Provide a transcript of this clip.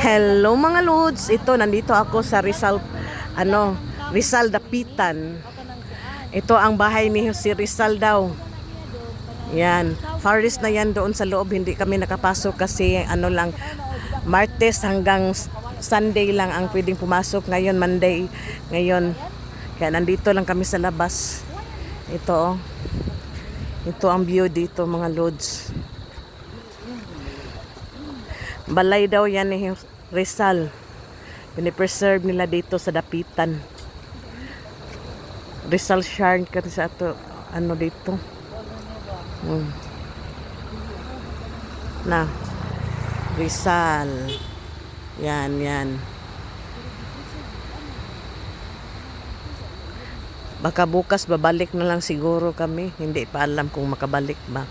Hello mga Lods, ito nandito ako sa Rizal, Rizal Dapitan. Ito ang bahay ni si Rizal daw. Yan, forest na yan doon sa loob, hindi kami nakapasok kasi lang, Martes hanggang Sunday lang ang pwedeng pumasok. Ngayon Monday, ngayon. Kaya nandito lang kami sa labas. Ito ito ang view dito mga Lods. Balay daw yan ni Rizal. Pinipreserve nila dito sa Dapitan. Rizal Sharn kasi sa ato, dito. Na, Rizal. Yan. Baka bukas babalik na lang siguro kami. Hindi pa alam kung makabalik ba.